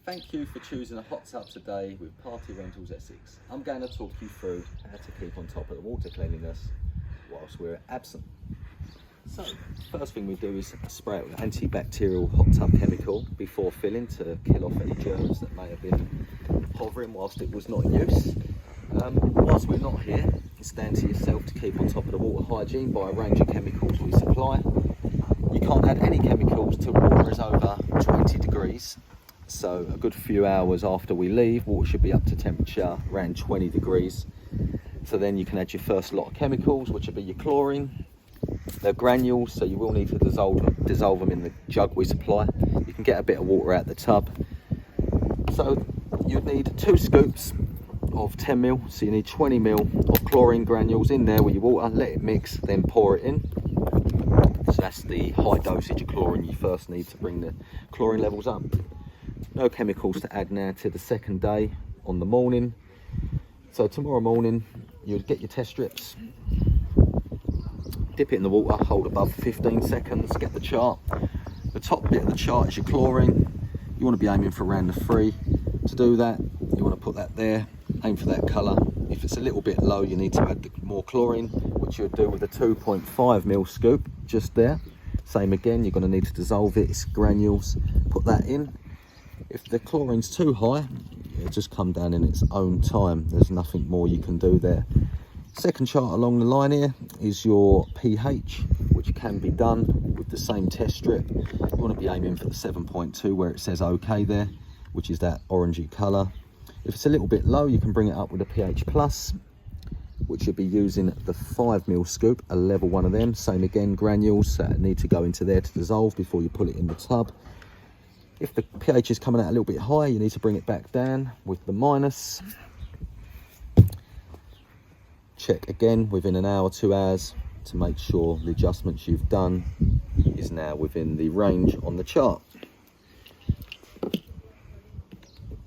Thank you for choosing a hot tub today with Party Rentals Essex. I'm going to talk you through how to keep on top of the water cleanliness whilst we're absent. So, first thing we do is spray it with antibacterial hot tub chemical before filling to kill off any germs that may have been hovering whilst it was not in use. Whilst we're not here, it's down to yourself to keep on top of the water hygiene by a range of chemicals we supply. You can't add any chemicals till water is over 20 degrees. So a good few hours after we leave, water should be up to temperature around 20 degrees. So then you can add your first lot of chemicals, which will be your chlorine. They're granules, so you will need to dissolve them in the jug we supply. You can get a bit of water out the tub. So you'd need 2 scoops of 10ml, so you need 20ml of chlorine granules in there with your water. Let it mix, then pour it in. So that's the high dosage of chlorine you first need to bring the chlorine levels up. No chemicals to add now to the second day on the morning. So tomorrow morning, you'd get your test strips, dip it in the water, hold above for 15 seconds, get the chart. The top bit of the chart is your chlorine. You want to be aiming for around the 3. To do that, you want to put that there, aim for that colour. If it's a little bit low, you need to add more chlorine, which you'll do with a 2.5ml scoop just there. Same again, you're going to need to dissolve it, it's granules, put that in. If the chlorine's too high, it'll just come down in its own time. There's nothing more you can do there. Second chart along the line here is your pH, which can be done with the same test strip. You want to be aiming for the 7.2 where it says OK there, which is that orangey colour. If it's a little bit low, you can bring it up with a pH plus, which you'll be using the 5ml scoop, a level one of them. Same again, granules that need to go into there to dissolve before you put it in the tub. If the pH is coming out a little bit high, you need to bring it back down with the minus. Check again within an hour, 2 hours to make sure the adjustments you've done is now within the range on the chart.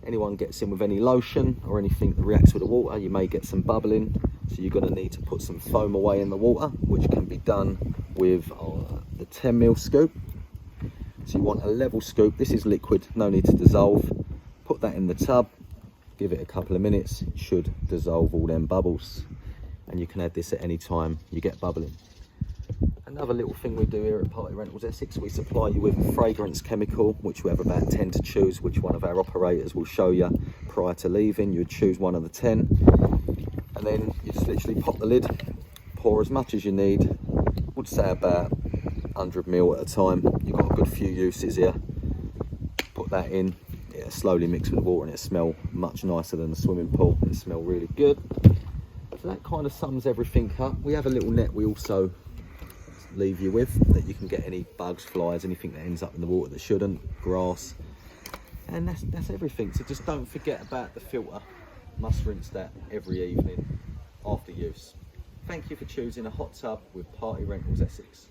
Anyone gets in with any lotion or anything that reacts with the water, you may get some bubbling. So you're going to need to put some foam away in the water, which can be done with the 10ml scoop. So you want a level scoop. This is liquid, no need to dissolve. Put that in the tub, give it a couple of minutes. It should dissolve all them bubbles. And you can add this at any time you get bubbling. Another little thing we do here at Party Rentals Essex, we supply you with a fragrance chemical, which we have about 10 to choose, which one of our operators will show you prior to leaving. You would choose one of the 10. And then you just literally pop the lid, pour as much as you need. I would say about 100ml at a time. You've got a good few uses here. Put that in, it'll slowly mix with the water and it'll smell much nicer than the swimming pool. It'll smell really good. So that kind of sums everything up. We have a little net we also leave you with that you can get any bugs, flies, anything that ends up in the water that shouldn't, grass. And that's everything. So just don't forget about the filter. Must rinse that every evening after use. Thank you for choosing a hot tub with Party Rentals Essex.